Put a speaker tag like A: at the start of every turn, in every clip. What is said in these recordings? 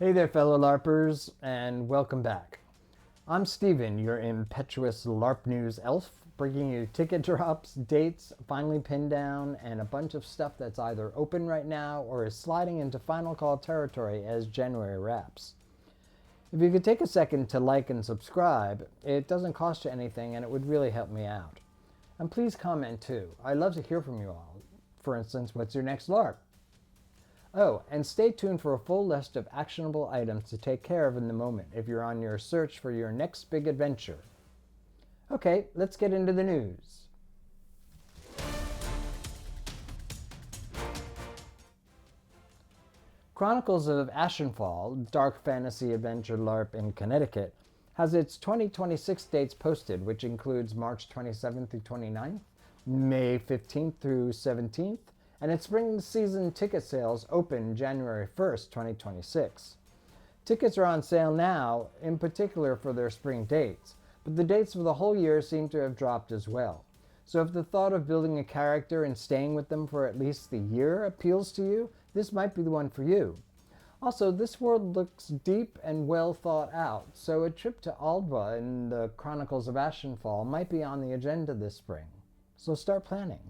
A: Hey there, fellow LARPers, and welcome back. I'm Steven, your impetuous LARP news elf, bringing you ticket drops, dates, finally pinned down, and a bunch of stuff that's either open right now or is sliding into final call territory as January wraps. If you could take a second to like and subscribe, it doesn't cost you anything and it would really help me out. And please comment too. I'd love to hear from you all. For instance, what's your next LARP? Oh, and stay tuned for a full list of actionable items to take care of in the moment if you're on your search for your next big adventure. Okay, let's get into the news. Chronicles of Ashenfall, dark fantasy adventure LARP in Connecticut, has its 2026 dates posted, which includes March 27th through 29th, May 15th through 17th, and its spring season ticket sales open January 1st, 2026. Tickets are on sale now, in particular for their spring dates, but the dates for the whole year seem to have dropped as well. So if the thought of building a character and staying with them for at least the year appeals to you, this might be the one for you. Also, this world looks deep and well thought out, so a trip to Aldva in the Chronicles of Ashenfall might be on the agenda this spring. So start planning.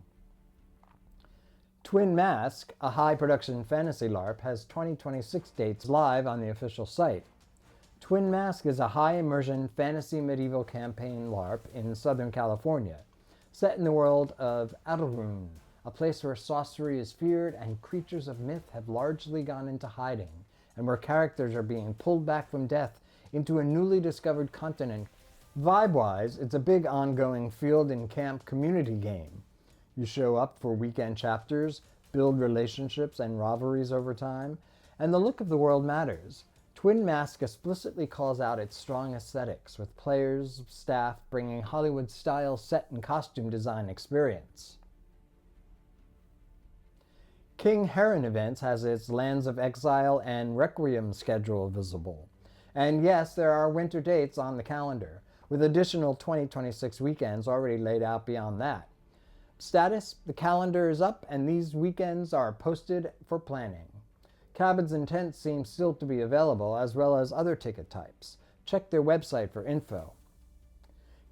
A: Twin Mask, a high-production fantasy LARP, has 2026 dates live on the official site. Twin Mask is a high-immersion fantasy medieval campaign LARP in Southern California, set in the world of Adelrune, a place where sorcery is feared and creatures of myth have largely gone into hiding, and where characters are being pulled back from death into a newly discovered continent. Vibe-wise, it's a big ongoing field and camp community game. You show up for weekend chapters, build relationships and rivalries over time, and the look of the world matters. Twin Mask explicitly calls out its strong aesthetics, with players, staff bringing Hollywood-style set and costume design experience. King Heron Events has its Lands of Exile and Requiem schedule visible. And yes, there are winter dates on the calendar, with additional 2026 weekends already laid out beyond that. Status: the calendar is up and these weekends are posted for planning. Cabins and tents seem still to be available, as well as other ticket types. Check their website for info.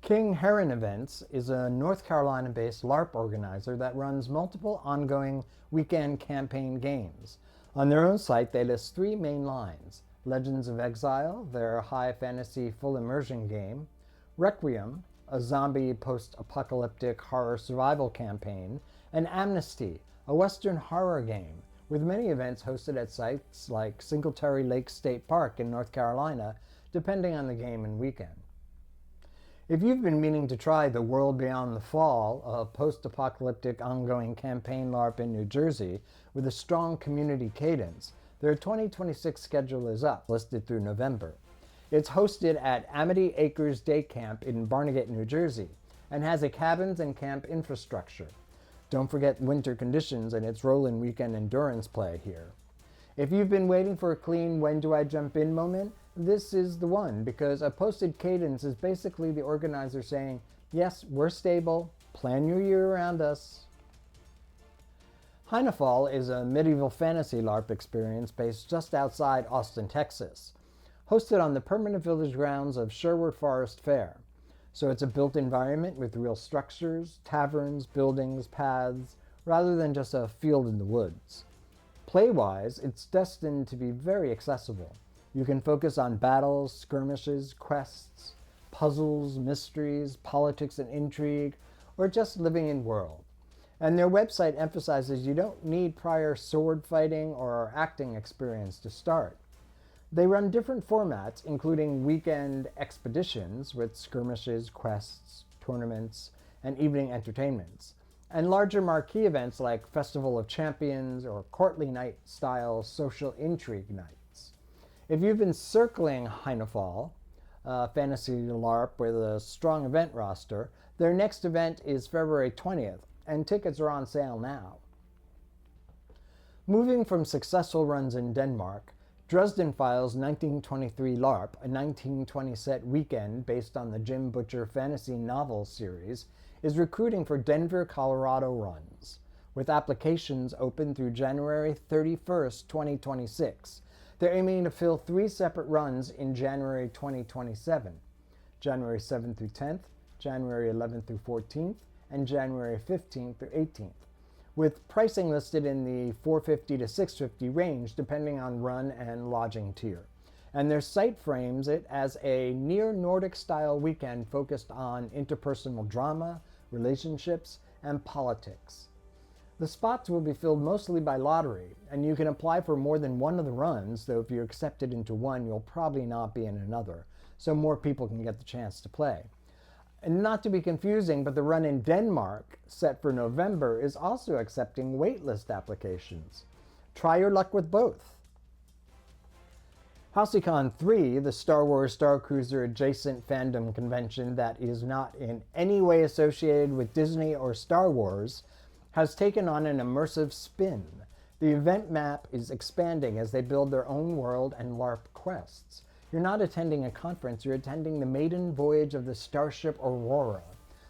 A: King Heron Events is a North Carolina-based LARP organizer that runs multiple ongoing weekend campaign games. On their own site, they list three main lines: Legends of Exile, their high fantasy full immersion game; Requiem, a zombie post-apocalyptic horror survival campaign; and Amnesty, a Western horror game, with many events hosted at sites like Singletary Lake State Park in North Carolina, depending on the game and weekend. If you've been meaning to try The World Beyond the Fall, a post-apocalyptic ongoing campaign LARP in New Jersey with a strong community cadence, their 2026 schedule is up, listed through November. It's hosted at Amity Acres Day Camp in Barnegat, New Jersey, and has a cabins and camp infrastructure. Don't forget winter conditions and its roll-in weekend endurance play here. If you've been waiting for a clean when do I jump in moment, this is the one, because a posted cadence is basically the organizer saying, yes, we're stable, plan your year around us. Hynafol is a medieval fantasy LARP experience based just outside Austin, Texas, hosted on the permanent village grounds of Sherwood Forest Fair. So it's a built environment with real structures, taverns, buildings, paths, rather than just a field in the woods. Play-wise, it's destined to be very accessible. You can focus on battles, skirmishes, quests, puzzles, mysteries, politics and intrigue, or just living in world. And their website emphasizes you don't need prior sword fighting or acting experience to start. They run different formats, including weekend expeditions with skirmishes, quests, tournaments, and evening entertainments, and larger marquee events like Festival of Champions or Courtly Night-style social intrigue nights. If you've been circling Hynafol, fantasy LARP with a strong event roster, their next event is February 20th, and tickets are on sale now. Moving from successful runs in Denmark, Dresden Files 1923 LARP, a 1920 set weekend based on the Jim Butcher fantasy novel series, is recruiting for Denver, Colorado runs, with applications open through January 31st, 2026. They're aiming to fill 3 separate runs in January 2027, January 7th through 10th, January 11th through 14th, and January 15th through 18th, with pricing listed in the $450 to $650 range depending on run and lodging tier. And their site frames it as a near Nordic style weekend focused on interpersonal drama, relationships, and politics. The spots will be filled mostly by lottery, and you can apply for more than one of the runs, though if you're accepted into one, you'll probably not be in another, so more people can get the chance to play. And not to be confusing, but the run in Denmark, set for November, is also accepting waitlist applications. Try your luck with both. Halcy-Con 3, the Star Wars Starcruiser adjacent fandom convention that is not in any way associated with Disney or Star Wars, has taken on an immersive spin. The event map is expanding as they build their own world and LARP quests. You're not attending a conference, you're attending the maiden voyage of the Starship Aurora.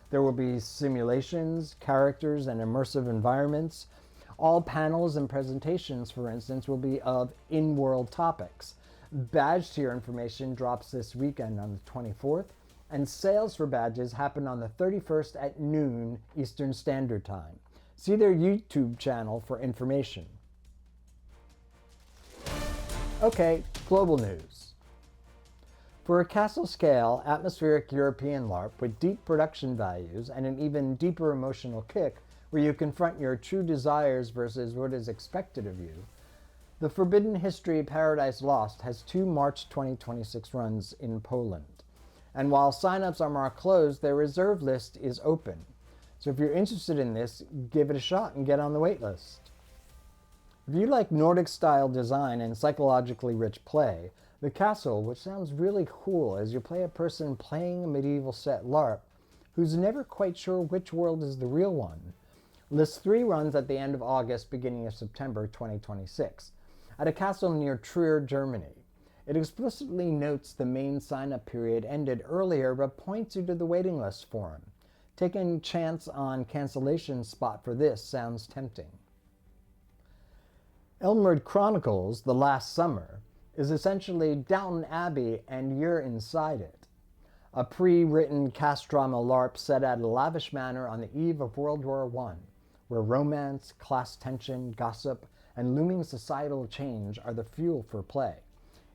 A: There will be simulations, characters, and immersive environments. All panels and presentations, for instance, will be of in-world topics. Badge tier information drops this weekend on the 24th, and sales for badges happen on the 31st at noon Eastern Standard Time. See their YouTube channel for information. Okay, global news. For a castle-scale, atmospheric European LARP with deep production values and an even deeper emotional kick where you confront your true desires versus what is expected of you, the Forbidden History Paradise Lost has 2 March 2026 runs in Poland. And while signups are marked closed, their reserve list is open. So if you're interested in this, give it a shot and get on the wait list. If you like Nordic-style design and psychologically rich play, The Castle, which sounds really cool as you play a person playing a medieval set LARP who's never quite sure which world is the real one, lists 3 runs at the end of August, beginning of September 2026, at a castle near Trier, Germany. It explicitly notes the main sign-up period ended earlier, but points you to the waiting list forum. Taking a chance on cancellation spot for this sounds tempting. Elmwood Chronicles, The Last Summer, is essentially Downton Abbey and you're inside it. A pre-written cast drama LARP set at a lavish manor on the eve of World War I, where romance, class tension, gossip, and looming societal change are the fuel for play.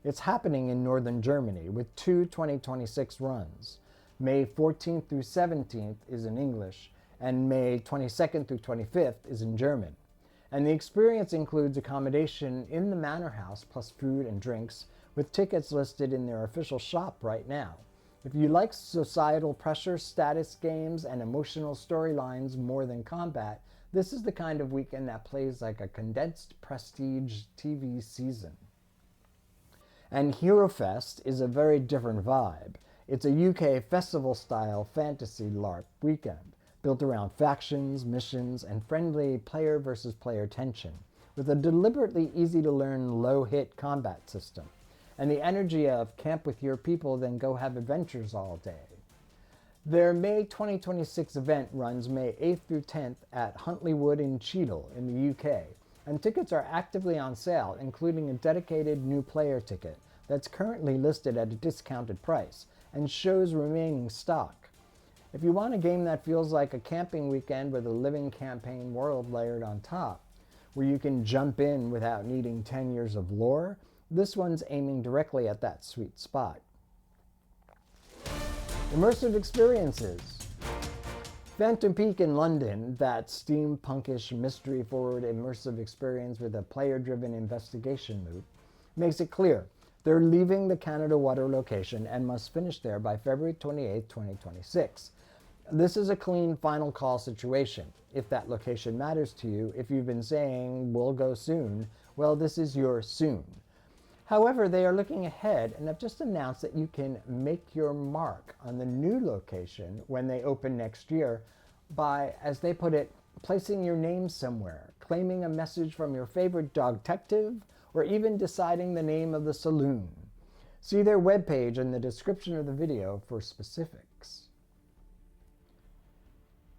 A: It's happening in northern Germany with 2 2026 runs. May 14th through 17th is in English, and May 22nd through 25th is in German. And the experience includes accommodation in the manor house plus food and drinks, with tickets listed in their official shop right now. If you like societal pressure, status games, and emotional storylines more than combat, this is the kind of weekend that plays like a condensed prestige TV season. And Herofest is a very different vibe. It's a UK festival-style fantasy LARP weekend, built around factions, missions, and friendly player versus player tension, with a deliberately easy-to-learn low-hit combat system, and the energy of camp with your people then go have adventures all day. Their May 2026 event runs May 8th through 10th at Huntley Wood in Cheadle in the UK, and tickets are actively on sale, including a dedicated new player ticket that's currently listed at a discounted price and shows remaining stock. If you want a game that feels like a camping weekend with a living campaign world layered on top, where you can jump in without needing 10 years of lore, this one's aiming directly at that sweet spot. Immersive experiences. Phantom Peak in London, that steampunkish mystery-forward immersive experience with a player-driven investigation loop, makes it clear they're leaving the Canada Water location and must finish there by February 28, 2026. This is a clean final call situation. If that location matters to you, if you've been saying, we'll go soon, well, this is your soon. However, they are looking ahead and have just announced that you can make your mark on the new location when they open next year by, as they put it, placing your name somewhere, claiming a message from your favorite dog-tective, or even deciding the name of the saloon. See their webpage in the description of the video for specifics.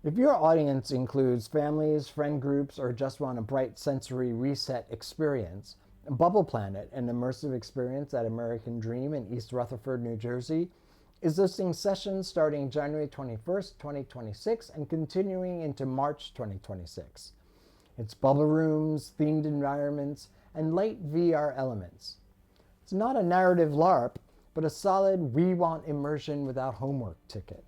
A: If your audience includes families, friend groups, or just want a bright sensory reset experience, Bubble Planet, an immersive experience at American Dream in East Rutherford, New Jersey, is listing sessions starting January 21st, 2026 and continuing into March 2026. It's bubble rooms, themed environments, and light VR elements. It's not a narrative LARP, but a solid we want immersion without homework ticket.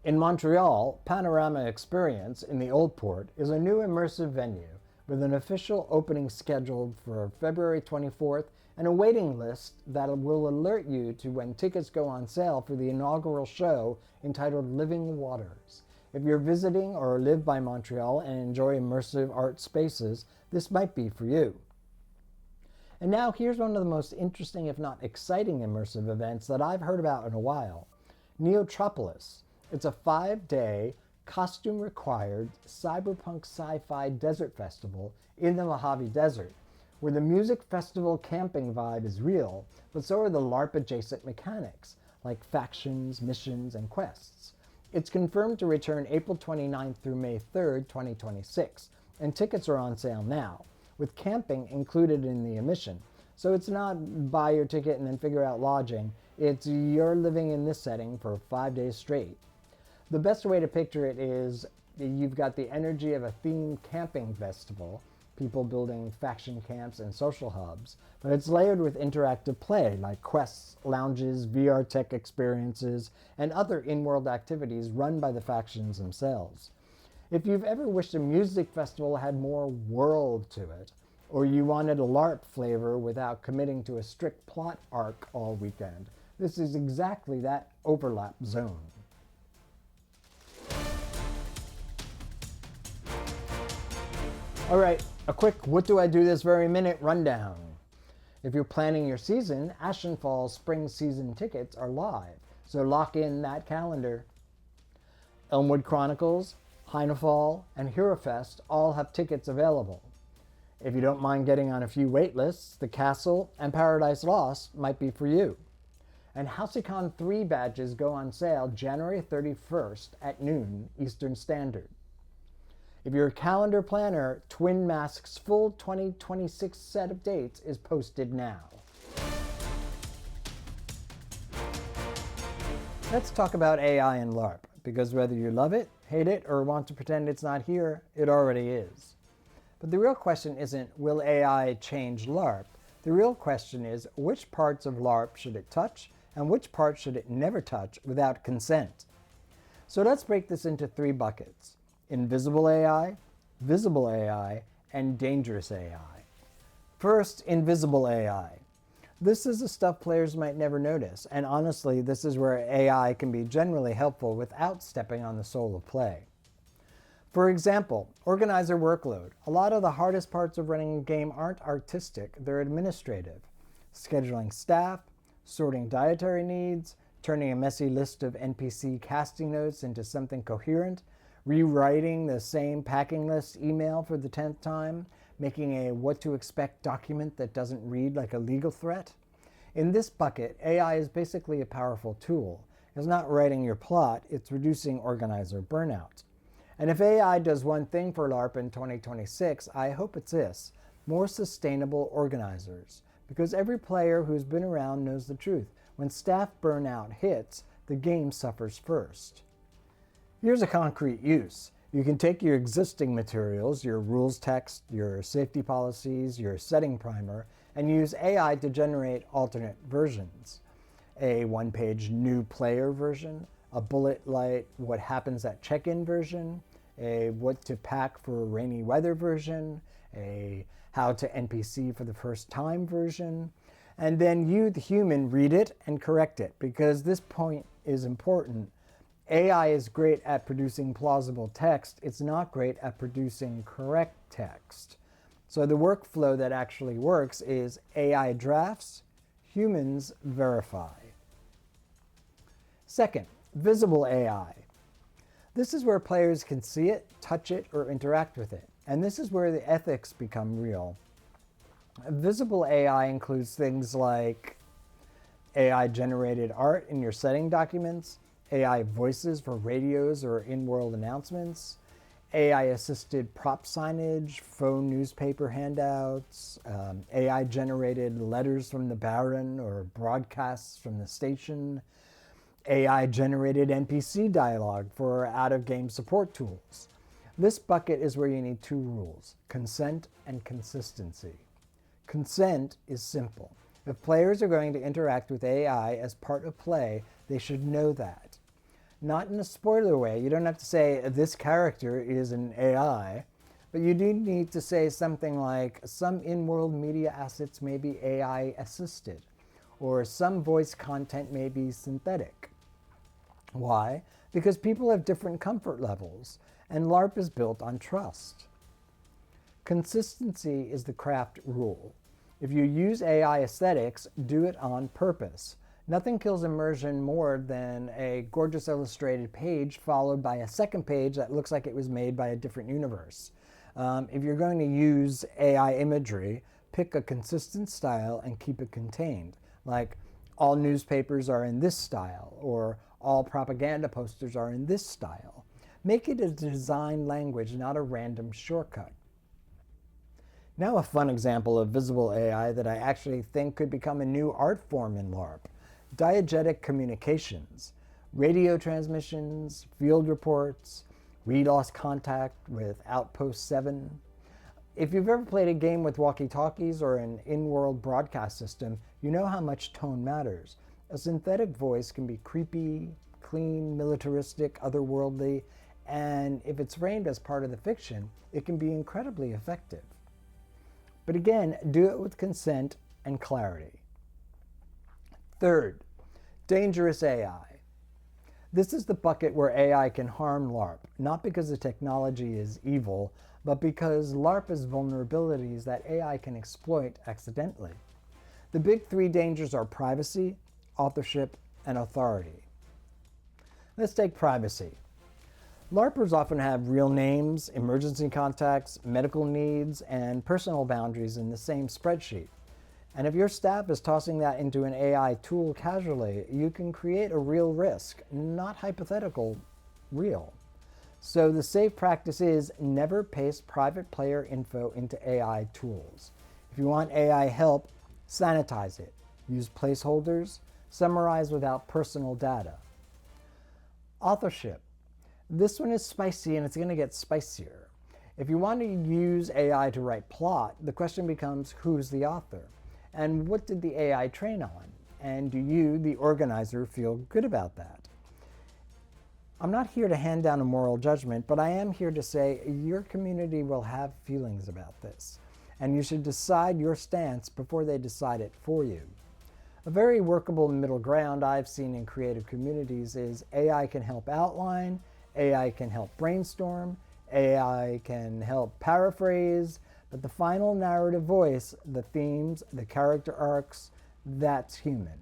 A: In Montreal, Panorama Expérience in the Old Port is a new immersive venue with an official opening scheduled for February 24th and a waiting list that will alert you to when tickets go on sale for the inaugural show entitled Living Waters. If you're visiting or live by Montreal and enjoy immersive art spaces, this might be for you. And now here's one of the most interesting, if not exciting, immersive events that I've heard about in a while. Neotropolis. It's a 5-day, costume-required, cyberpunk sci-fi desert festival in the Mojave Desert, where the music festival camping vibe is real, but so are the LARP-adjacent mechanics, like factions, missions, and quests. It's confirmed to return April 29th through May 3rd, 2026, and tickets are on sale now, with camping included in the admission. So it's not buy your ticket and then figure out lodging, it's you're living in this setting for 5 days straight. The best way to picture it is you've got the energy of a themed camping festival, people building faction camps and social hubs, but it's layered with interactive play like quests, lounges, VR tech experiences, and other in-world activities run by the factions themselves. If you've ever wished a music festival had more world to it, or you wanted a LARP flavor without committing to a strict plot arc all weekend, this is exactly that overlap zone. All right, a quick what do I do this very minute rundown. If you're planning your season, Ashenfall spring season tickets are live, so lock in that calendar. Elmwood Chronicles, Hynafol, and Herofest all have tickets available. If you don't mind getting on a few wait lists, The Castle and Paradise Lost might be for you. And Halcy-Con 3 badges go on sale January 31st at noon Eastern Standard. If you're a calendar planner, Twin Mask's full 2026 set of dates is posted now. Let's talk about AI and LARP, because whether you love it, hate it, or want to pretend it's not here, it already is. But the real question isn't, will AI change LARP? The real question is, which parts of LARP should it touch, and which parts should it never touch without consent? So let's break this into 3 buckets. Invisible AI, visible AI, and dangerous AI. First, invisible AI. This is the stuff players might never notice, and honestly, this is where AI can be generally helpful without stepping on the soul of play. For example, organizer workload. A lot of the hardest parts of running a game aren't artistic, they're administrative. Scheduling staff, sorting dietary needs, turning a messy list of NPC casting notes into something coherent, rewriting the same packing list email for the 10th time, making a what to expect document that doesn't read like a legal threat. In this bucket, AI is basically a powerful tool. It's not writing your plot, it's reducing organizer burnout. And if AI does one thing for LARP in 2026, I hope it's this: more sustainable organizers. Because every player who's been around knows the truth. When staff burnout hits, the game suffers first. Here's a concrete use. You can take your existing materials, your rules text, your safety policies, your setting primer, and use AI to generate alternate versions. A one-page new player version, a bullet light what happens at check-in version, a what to pack for rainy weather version, a how to NPC for the first time version, and then you, the human, read it and correct it, because this point is important. AI is great at producing plausible text. It's not great at producing correct text. So the workflow that actually works is AI drafts, humans verify. Second, visible AI. This is where players can see it, touch it, or interact with it. And this is where the ethics become real. Visible AI includes things like AI-generated art in your setting documents, AI voices for radios or in-world announcements, AI-assisted prop signage, faux newspaper handouts, AI-generated letters from the Baron or broadcasts from the station, AI-generated NPC dialogue for out-of-game support tools. This bucket is where you need two rules: consent and consistency. Consent is simple. If players are going to interact with AI as part of play, they should know that. Not in a spoiler way. You don't have to say this character is an AI, but you do need to say something like some in-world media assets may be AI assisted, or some voice content may be synthetic. Why? Because people have different comfort levels, and LARP is built on trust. Consistency is the craft rule. If you use AI aesthetics, do it on purpose. Nothing kills immersion more than a gorgeous illustrated page followed by a second page that looks like it was made by a different universe. If you're going to use AI imagery, pick a consistent style and keep it contained. Like, all newspapers are in this style, or all propaganda posters are in this style. Make it a design language, not a random shortcut. Now a fun example of visible AI that I actually think could become a new art form in LARP. Diegetic communications, radio transmissions, field reports. We lost contact with Outpost 7. If you've ever played a game with walkie-talkies or an in-world broadcast system, you know how much tone matters. A synthetic voice can be creepy, clean, militaristic, otherworldly, and if it's framed as part of the fiction, it can be incredibly effective. But again, do it with consent and clarity. Third, dangerous AI. This is the bucket where AI can harm LARP, not because the technology is evil, but because LARP has vulnerabilities that AI can exploit accidentally. The big three dangers are privacy, authorship, and authority. Let's take privacy. LARPers often have real names, emergency contacts, medical needs, and personal boundaries in the same spreadsheet. And if your staff is tossing that into an AI tool casually, you can create a real risk, not hypothetical, real. So the safe practice is never paste private player info into AI tools. If you want AI help, sanitize it. Use placeholders. Summarize without personal data. Authorship. This one is spicy and it's going to get spicier. If you want to use AI to write plot, the question becomes who's the author? And what did the AI train on? And do you, the organizer, feel good about that? I'm not here to hand down a moral judgment, but I am here to say your community will have feelings about this, and you should decide your stance before they decide it for you. A very workable middle ground I've seen in creative communities is AI can help outline, AI can help brainstorm, AI can help paraphrase, but the final narrative voice, the themes, the character arcs, that's human.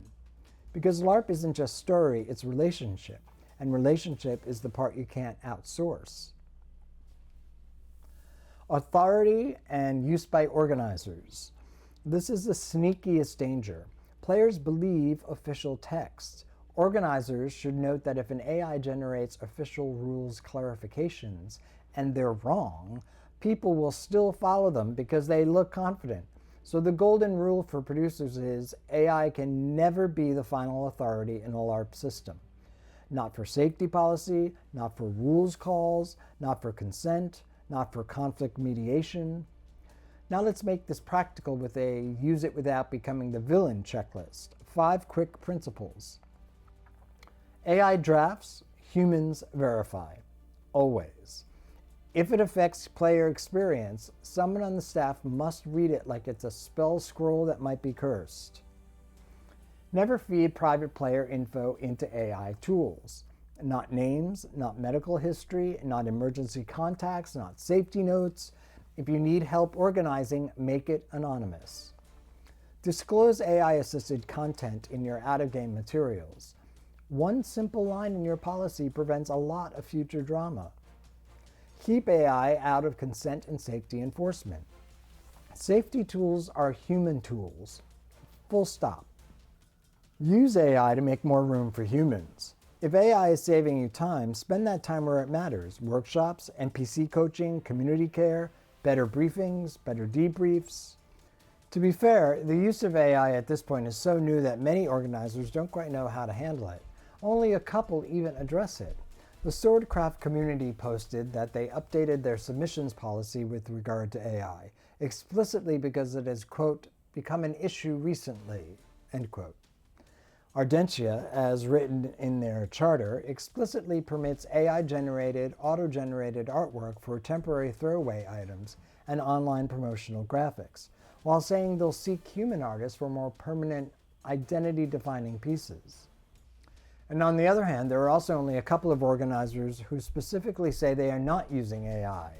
A: Because LARP isn't just story, it's relationship. And relationship is the part you can't outsource. Authority and use by organizers. This is the sneakiest danger. Players believe official text. Organizers should note that if an AI generates official rules clarifications and they're wrong, people will still follow them because they look confident. So the golden rule for producers is AI can never be the final authority in a LARP system. Not for safety policy, not for rules calls, not for consent, not for conflict mediation. Now let's make this practical with a use it without becoming the villain checklist. 5 quick principles. AI drafts, humans verify. Always. If it affects player experience, someone on the staff must read it like it's a spell scroll that might be cursed. Never feed private player info into AI tools. Not names, not medical history, not emergency contacts, not safety notes. If you need help organizing, make it anonymous. Disclose AI-assisted content in your out-of-game materials. One simple line in your policy prevents a lot of future drama. Keep AI out of consent and safety enforcement. Safety tools are human tools. Full stop. Use AI to make more room for humans. If AI is saving you time, spend that time where it matters. Workshops, NPC coaching, community care, better briefings, better debriefs. To be fair, the use of AI at this point is so new that many organizers don't quite know how to handle it. Only a couple even address it. The Swordcraft community posted that they updated their submissions policy with regard to AI, explicitly because it has, quote, become an issue recently, end quote. Ardentia, as written in their charter, explicitly permits AI-generated, auto-generated artwork for temporary throwaway items and online promotional graphics, while saying they'll seek human artists for more permanent, identity-defining pieces. And on the other hand, there are also only a couple of organizers who specifically say they are not using AI.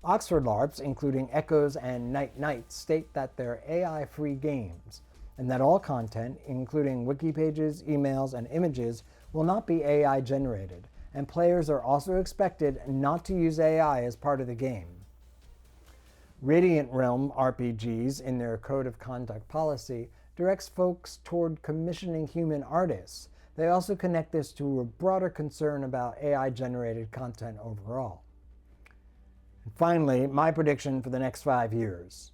A: Oxford LARPs, including Echoes and Night Night, state that they're AI-free games, and that all content, including wiki pages, emails, and images, will not be AI generated, and players are also expected not to use AI as part of the game. Radiant Realm RPGs, in their Code of Conduct policy, directs folks toward commissioning human artists. They also connect this to a broader concern about AI-generated content overall. And finally, my prediction for the next 5 years.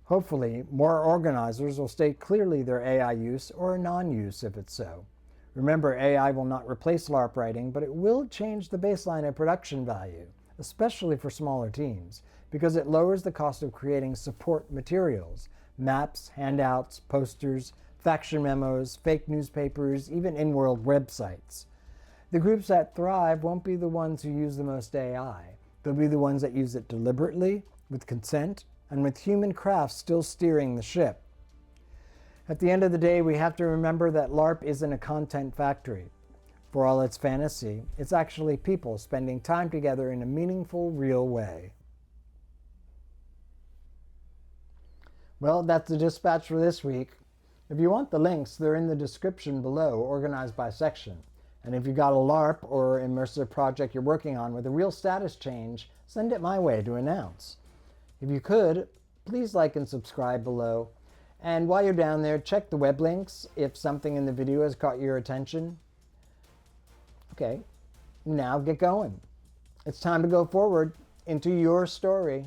A: Hopefully, more organizers will state clearly their AI use or non-use if it's so. Remember, AI will not replace LARP writing, but it will change the baseline of production value, especially for smaller teams, because it lowers the cost of creating support materials, maps, handouts, posters, faction memos, fake newspapers, even in-world websites. The groups that thrive won't be the ones who use the most AI. They'll be the ones that use it deliberately, with consent, and with human crafts still steering the ship. At the end of the day, we have to remember that LARP isn't a content factory. For all its fantasy, it's actually people spending time together in a meaningful, real way. Well, that's the dispatch for this week. If you want the links, they're in the description below, organized by section. And if you've got a LARP or immersive project you're working on with a real status change, send it my way to announce. If you could, please like and subscribe below. And while you're down there, check the web links if something in the video has caught your attention. Okay, now get going. It's time to go forward into your story.